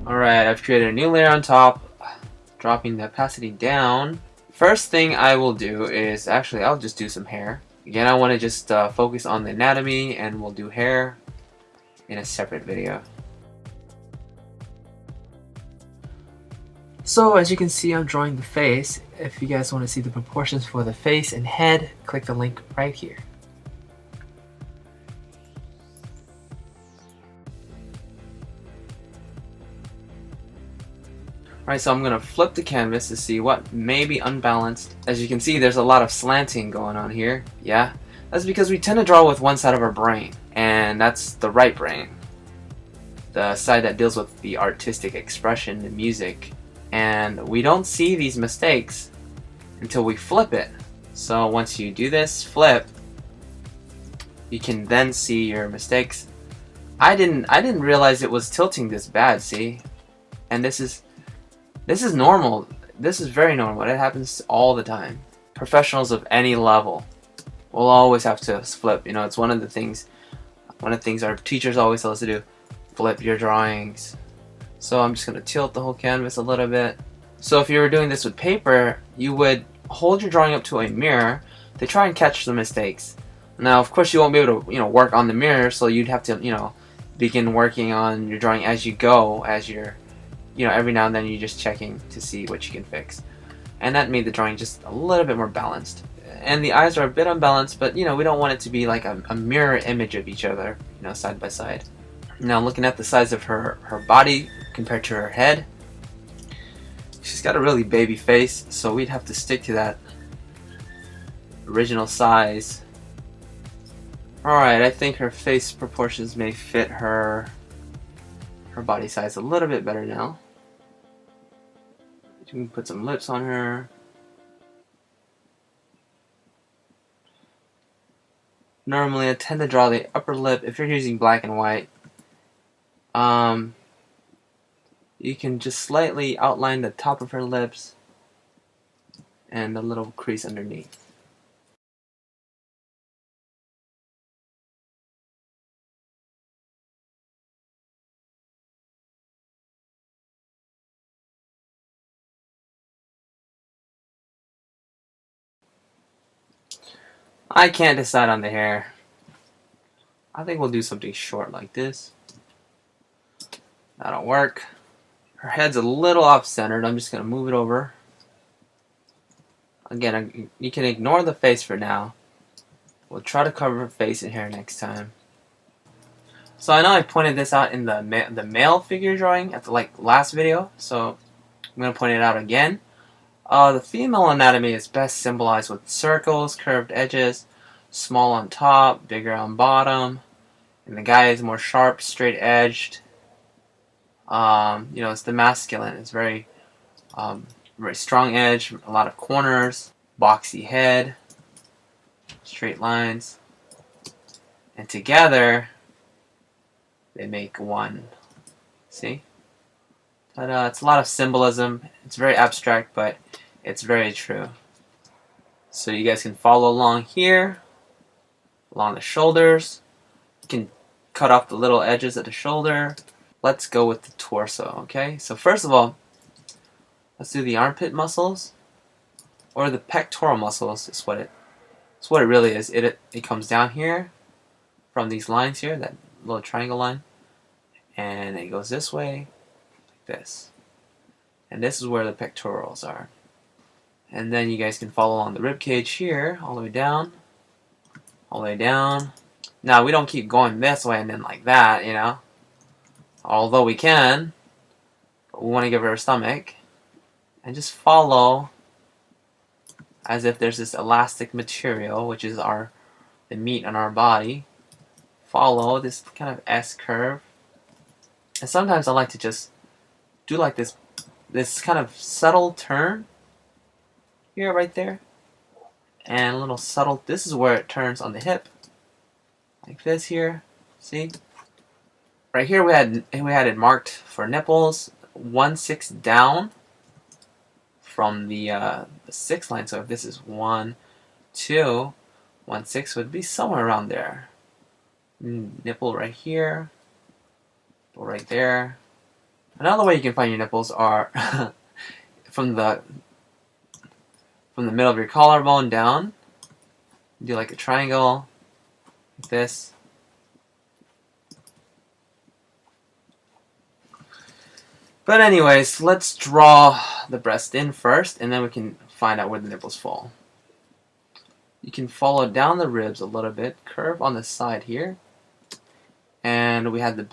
Alright, I've created a new layer on top, dropping the opacity down. First thing I will do is, actually I'll just do some hair. Again, I want to just focus on the anatomy, and we'll do hair in a separate video. So as you can see, I'm drawing the face. If you guys want to see the proportions for the face and head, click the link right here. Alright, so I'm going to flip the canvas to see what may be unbalanced. As you can see, there's a lot of slanting going on here. Yeah, that's because we tend to draw with one side of our brain, and that's the right brain. The side that deals with the artistic expression, the music. And we don't see these mistakes until we flip it. So once you do this flip, you can then see your mistakes. I didn't realize it was tilting this bad, see? And this is normal. This is very normal. It happens all the time. Professionals of any level will always have to flip. You know, it's one of the things our teachers always tell us to do. Flip your drawings. So I'm just going to tilt the whole canvas a little bit. So if you were doing this with paper, you would hold your drawing up to a mirror to try and catch the mistakes. Now, of course, you won't be able to, work on the mirror, so you'd have to, begin working on your drawing as you go, as you're, every now and then you're just checking to see what you can fix. And that made the drawing just a little bit more balanced. And the eyes are a bit unbalanced, but, we don't want it to be like a mirror image of each other, side by side. Now, looking at the size of her body compared to her head, she's got a really baby face, so we'd have to stick to that original size. Alright, I think her face proportions may fit her body size a little bit better now. You can put some lips on her. Normally, I tend to draw the upper lip. If you're using black and white, you can just slightly outline the top of her lips and a little crease underneath. I can't decide on the hair. I think we'll do something short like this. That'll work. Her head's a little off-centered. I'm just going to move it over. Again, you can ignore the face for now. We'll try to cover her face and hair next time. So I know I pointed this out in the male figure drawing at the last video, so I'm going to point it out again. The female anatomy is best symbolized with circles, curved edges, small on top, bigger on bottom, and the guy is more sharp, straight-edged. It's the masculine. It's very strong edge, a lot of corners, boxy head, straight lines, and together they make one. See? Ta-da! It's a lot of symbolism. It's very abstract, but it's very true. So you guys can follow along here, along the shoulders. You can cut off the little edges at the shoulder. Let's go with the torso, okay? So first of all, let's do the armpit muscles, or the pectoral muscles. It's what it really is. It comes down here from these lines here, that little triangle line, and it goes this way, like this. And this is where the pectorals are. And then you guys can follow along the rib cage here, all the way down, all the way down. Now we don't keep going this way and then like that, Although we can, but we want to give her a stomach. And just follow as if there's this elastic material, which is the meat on our body. Follow this kind of S curve. And sometimes I like to just do like this kind of subtle turn here, right there. And a little subtle, this is where it turns on the hip. Like this here, see? Right here we had it marked for nipples, 1/6 down from the 6th line. So if this is 1, 2, 1/6 would be somewhere around there. Nipple right here, nipple right there, Another way you can find your nipples are from the middle of your collarbone down. Do like a triangle, like this. But anyways, let's draw the breast in first, and then we can find out where the nipples fall. You can follow down the ribs a little bit, curve on the side here, and we have the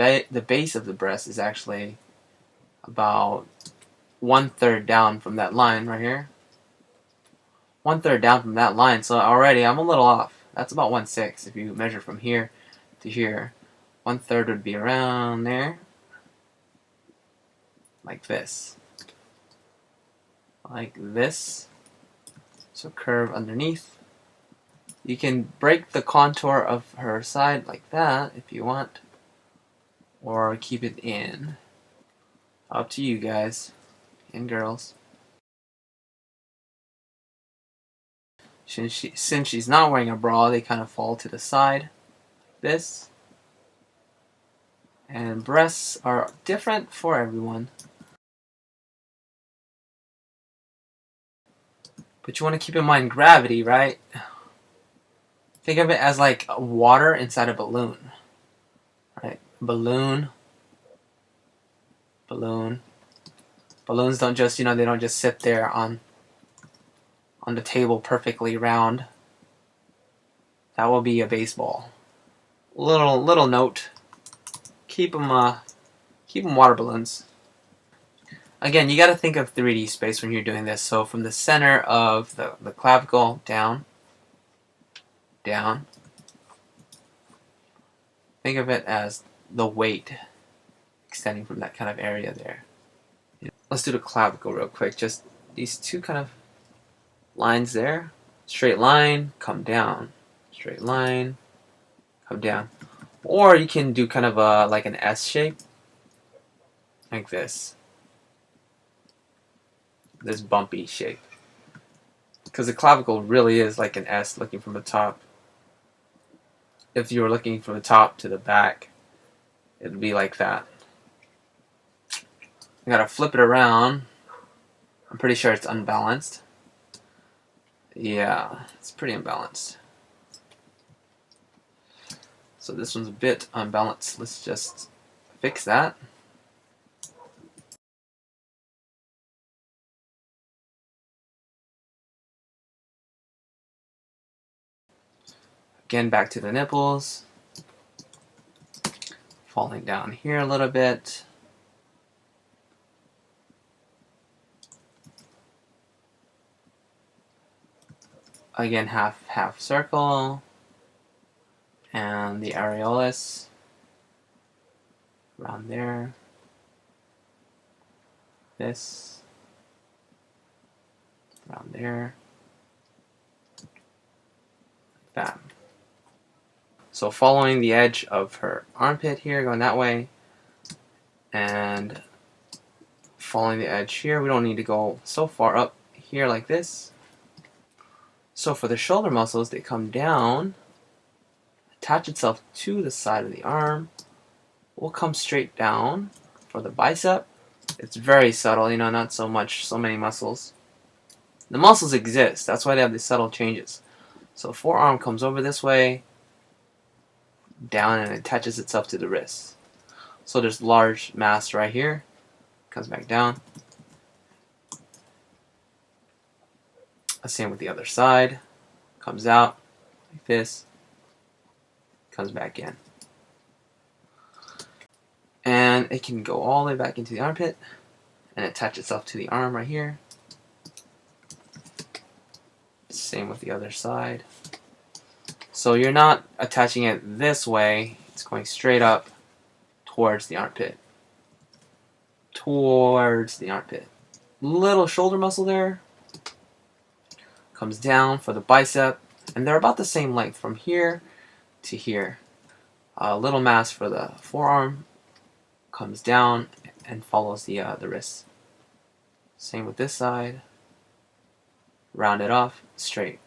base of the breast is actually about 1/3 down from that line right here. 1/3 down from that line, so already I'm a little off. That's about 1/6 if you measure from here to here. 1/3 would be around there, like this. Like this. So curve underneath. You can break the contour of her side like that if you want, or keep it in. Up to you guys and girls. Since she's not wearing a bra, they kind of fall to the side, like this. And breasts are different for everyone. But you want to keep in mind gravity, right? Think of it as like water inside a balloon. Right? Balloon. Balloon. Balloons don't just, they don't just sit there on the table perfectly round. That will be a baseball. Little note. Keep them water balloons. Again, you got to think of 3D space when you're doing this. So from the center of the clavicle down. Think of it as the weight extending from that kind of area there. Let's do the clavicle real quick. Just these two kind of lines there. Straight line, come down. Straight line, come down. Or you can do kind of like an S shape. Like this. This bumpy shape. Because the clavicle really is like an S looking from the top. If you were looking from the top to the back, it would be like that. I gotta flip it around. I'm pretty sure it's unbalanced. Yeah, it's pretty unbalanced. So this one's a bit unbalanced. Let's just fix that. Again, back to the nipples. Falling down here a little bit. Again, half circle. And the areolus around there. This around there. That. So following the edge of her armpit here, going that way, and following the edge here. We don't need to go so far up here like this. So for the shoulder muscles, they come down, attach itself to the side of the arm. We'll come straight down for the bicep. It's very subtle, not so many muscles. The muscles exist, that's why they have these subtle changes. So forearm comes over this way, down, and attaches itself to the wrist. So there's large mass right here, comes back down. Same with the other side, comes out like this, comes back in. And it can go all the way back into the armpit and attach itself to the arm right here. Same with the other side. So you're not attaching it this way, it's going straight up towards the armpit. Towards the armpit. Little shoulder muscle there. Comes down for the bicep. And they're about the same length from here to here. A little mass for the forearm. Comes down and follows the wrist. Same with this side. Round it off, straight.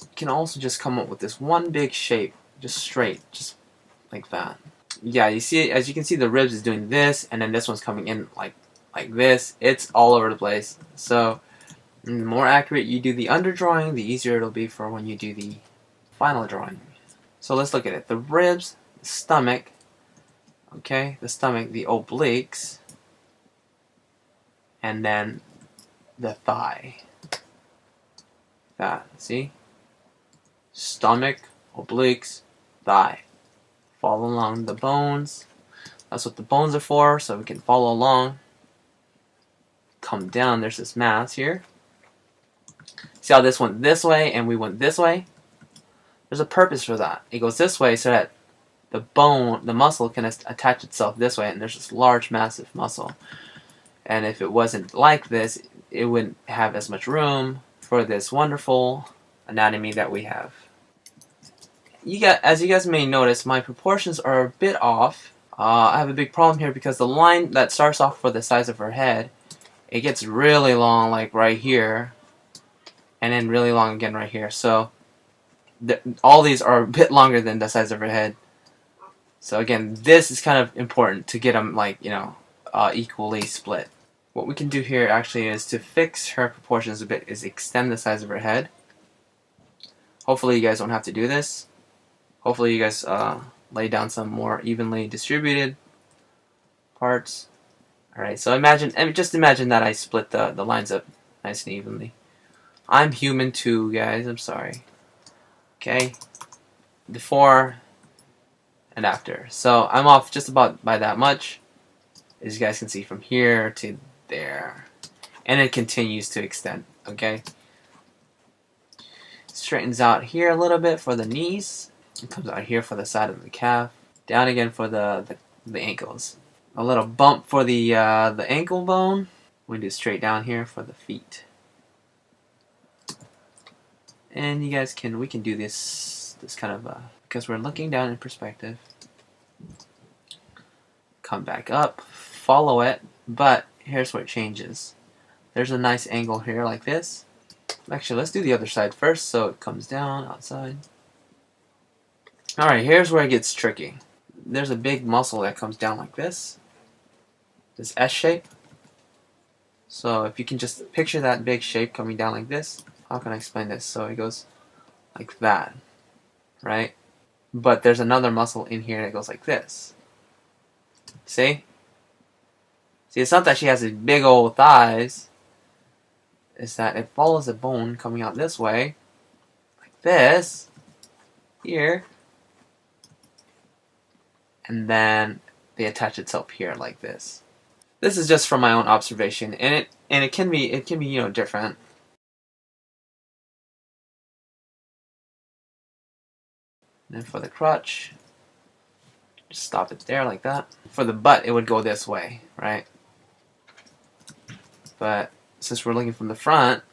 You can also just come up with this one big shape, just straight, just like that. yeah, you see, as you can see, the ribs is doing this, and then this one's coming in like this. It's all over the place. So the more accurate you do the underdrawing, the easier it'll be for when you do the final drawing. So let's look at it. The ribs, the stomach, okay, the stomach, the obliques, and then the thigh. That, see? Stomach, obliques, thigh. Follow along the bones. That's what the bones are for, so we can follow along. Come down, there's this mass here. See how this went this way and we went this way? There's a purpose for that. It goes this way so that the bone, the muscle can attach itself this way, and there's this large, massive muscle. And if it wasn't like this, it wouldn't have as much room for this wonderful anatomy that we have. As you guys may notice, my proportions are a bit off. I have a big problem here because the line that starts off for the size of her head, it gets really long, like right here, and then really long again right here. So all these are a bit longer than the size of her head. So again, this is kind of important to get them, like, you know, equally split. What we can do here actually is to fix her proportions a bit is extend the size of her head. Hopefully you guys don't have to do this. Hopefully you guys lay down some more evenly distributed parts. Alright, so just imagine that I split the lines up nice and evenly. I'm human too, guys, I'm sorry. Okay, before and after. So I'm off just about by that much, as you guys can see, from here to there. And it continues to extend, okay? Straightens out here a little bit for the knees. It comes out here for the side of the calf. Down again for the ankles. A little bump for the ankle bone. We do straight down here for the feet. And you guys we can do this kind of because we're looking down in perspective. Come back up, follow it, but here's where it changes. There's a nice angle here like this. Actually, let's do the other side first so it comes down outside. Alright, here's where it gets tricky. There's a big muscle that comes down like this S shape. So if you can just picture that big shape coming down like this, how can I explain this? So it goes like that, right? But there's another muscle in here that goes like this. See? See, it's not that she has these big old thighs. It's that it follows the bone coming out this way, like this, here, and then they attach itself here like this. This is just from my own observation, and it can be you know, different. And then for the crotch, just stop it there like that. For the butt, it would go this way, right? But since we're looking from the front,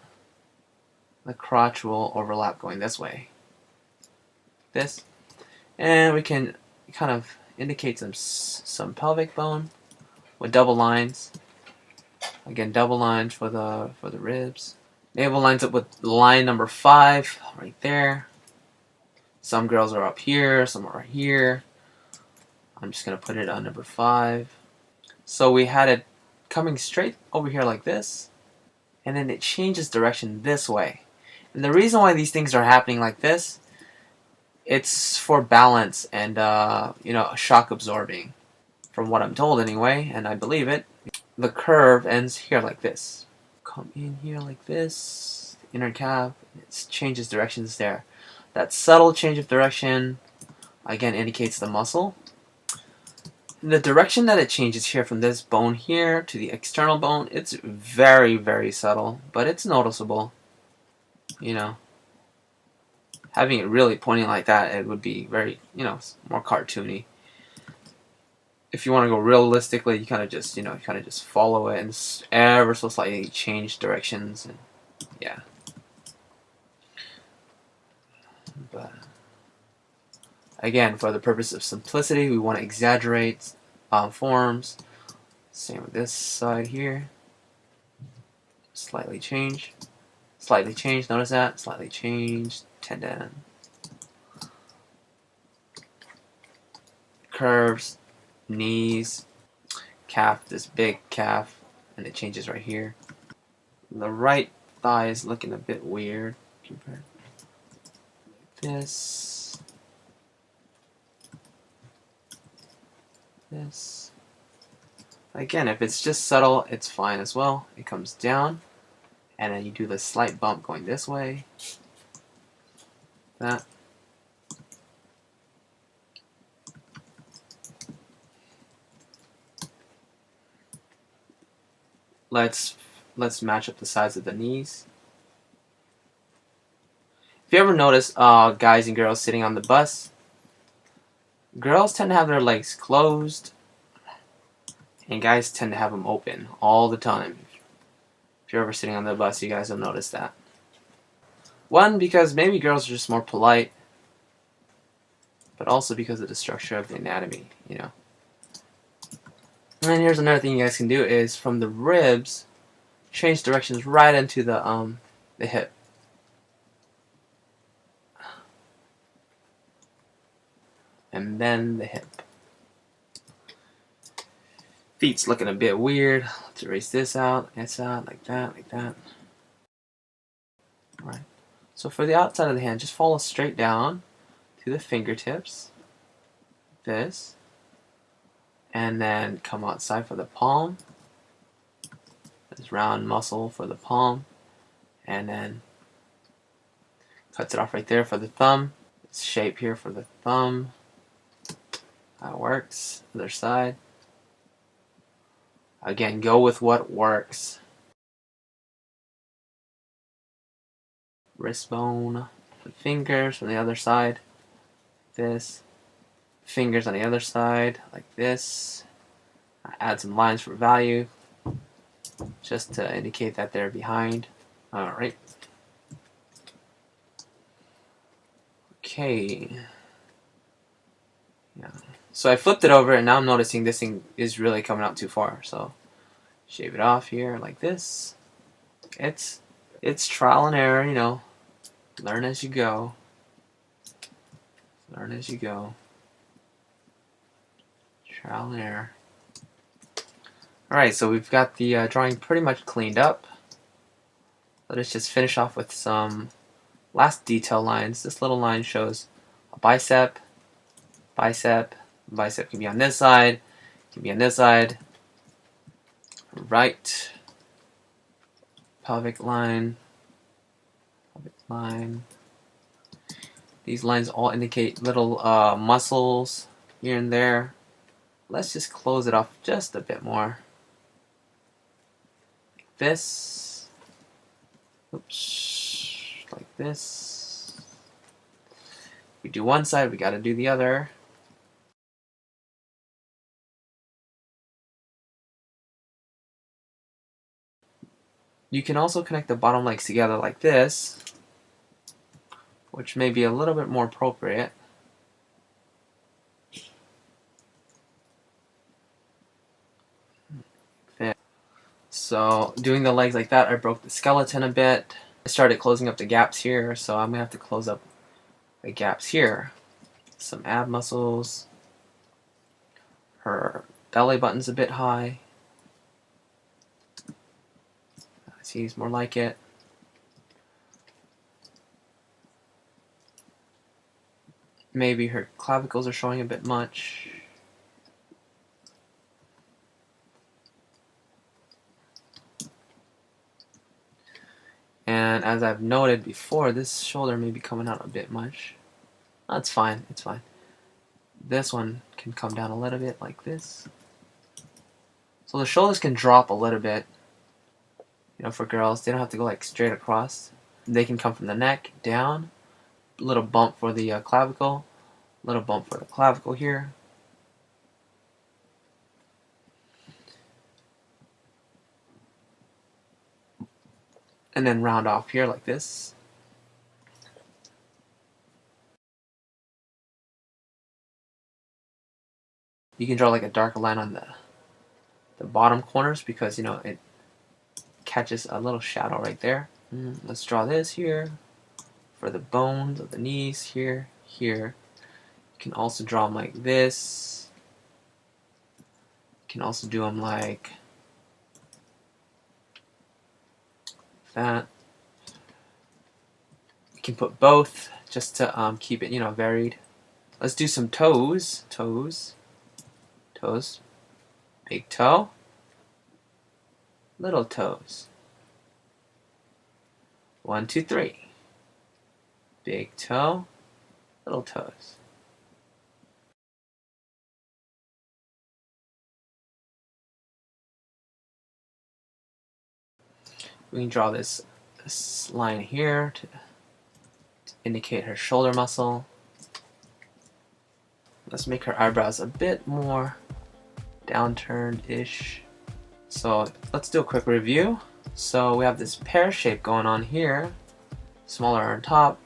the crotch will overlap going this way. This. And we can kind of indicate some pelvic bone with double lines. Again, double lines for the ribs. Navel lines up with line number 5 right there. Some girls are up here, some are here. I'm just going to put it on number 5. So we had it coming straight over here like this, and then it changes direction this way. And the reason why these things are happening like this, it's for balance and you know, shock absorbing, from what I'm told anyway, and I believe it. The curve ends here like this. Come in here like this, the inner calf, it changes directions there. That subtle change of direction, again, indicates the muscle. The direction that it changes here from this bone here to the external bone, it's very, very subtle, but it's noticeable. You know, having it really pointing like that, it would be very, you know, more cartoony. If you want to go realistically, you kind of just, you know, just follow it and ever so slightly change directions, and yeah. But again, for the purpose of simplicity, we want to exaggerate forms. Same with this side here. Slightly change. Slightly change, notice that? Slightly change, tendon. curves, knees, calf, this big calf, and it changes right here. The right thigh is looking a bit weird compared to this. Again, if it's just subtle, it's fine as well. It comes down, and then you do the slight bump going this way. That. Let's match up the size of the knees. If you ever notice guys and girls sitting on the bus, girls tend to have their legs closed, and guys tend to have them open all the time. If you're ever sitting on the bus, you guys will notice that. One, because maybe girls are just more polite, but also because of the structure of the anatomy, you know. And then here's another thing you guys can do is from the ribs, change directions right into the hip. And then the hip. Feet's looking a bit weird. Let's erase this out, like that, like that. Alright. So for the outside of the hand, just follow straight down to the fingertips. This. And then come outside for the palm. This round muscle for the palm. And then cuts it off right there for the thumb. This shape here for the thumb. That works. Other side. Again, go with what works. Wrist bone. The fingers from the other side. This. Fingers on the other side, like this. Add some lines for value, just to indicate that they're behind. Alright. Okay. Yeah. So I flipped it over, and now I'm noticing this thing is really coming out too far. So shave it off here like this. It's trial and error, you know. Learn as you go. Learn as you go. Trial and error. Alright, so we've got the drawing pretty much cleaned up. Let us just finish off with some last detail lines. This little line shows a bicep, bicep. Bicep can be on this side, can be on this side. Right. Pelvic line. Pelvic line. These lines all indicate little muscles here and there. Let's just close it off just a bit more. Like this. Oops. Like this. We do one side, we gotta do the other. You can also connect the bottom legs together like this, which may be a little bit more appropriate. So doing the legs like that, I broke the skeleton a bit. I started closing up the gaps here, so I'm going to have to close up the gaps here. Some ab muscles. Her belly button's a bit high. Seems more like it. Maybe her clavicles are showing a bit much. And as I've noted before, this shoulder may be coming out a bit much. That's fine, it's fine. This one can come down a little bit like this. So the shoulders can drop a little bit. You know, for girls, they don't have to go like straight across. They can come from the neck down. A little bump for the clavicle. A little bump for the clavicle here. And then round off here like this. You can draw like a darker line on the bottom corners because, you know, it catches a little shadow right there. Let's draw this here for the bones of the knees here, here. You can also draw them like this. can also do them like that. You can put both just to keep it, you know, varied. Let's do some toes. Toes. Big toe. Little toes. 1, 2, 3. Big toe. Little toes. We can draw this line here to indicate her shoulder muscle. Let's make her eyebrows a bit more downturned-ish. So let's do a quick review. So we have this pear shape going on here, smaller on top,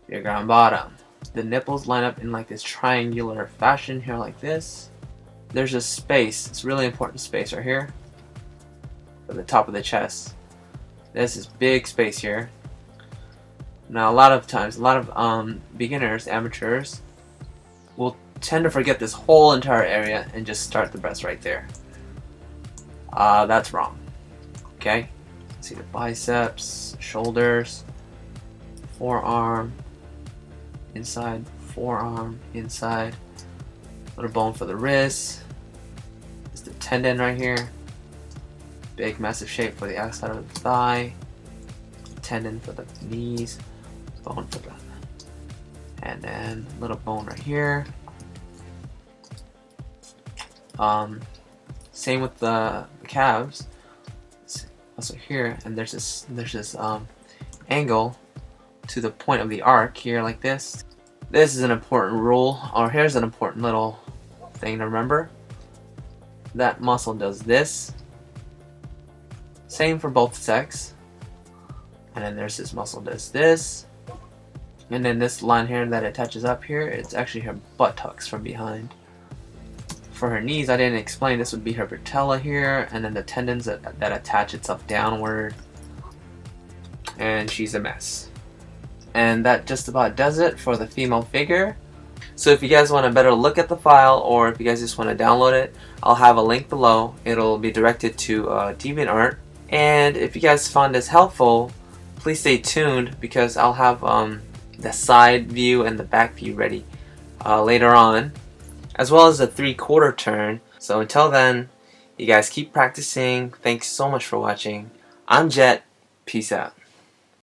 bigger on bottom. The nipples line up in like this triangular fashion here like this. There's a space, it's a really important space right here at the top of the chest. There's this big space here. Now a lot of times, a lot of beginners, amateurs, will tend to forget this whole entire area and just start the breast right there. That's wrong. Okay? See the biceps, shoulders, forearm, inside, forearm, inside. Little bone for the wrist. There's the tendon right here. Big massive shape for the outside of the thigh. Tendon for the knees. Bone for the, and then little bone right here. Same with the calves. Also here, and there's this angle to the point of the arc here like this. This is an important rule, or here's an important little thing to remember. That muscle does this. Same for both sex. And then there's this muscle does this. And then this line here that it touches up here, it's actually her buttocks from behind. For her knees, I didn't explain, this would be her patella here, and then the tendons that attach itself downward. And she's a mess. And that just about does it for the female figure. So if you guys want a better look at the file, or if you guys just want to download it, I'll have a link below. It'll be directed to DeviantArt. And if you guys found this helpful, please stay tuned, because I'll have the side view and the back view ready later on, as well as the 3/4 turn. So until then, you guys keep practicing. Thanks so much for watching. I'm Jet. Peace out.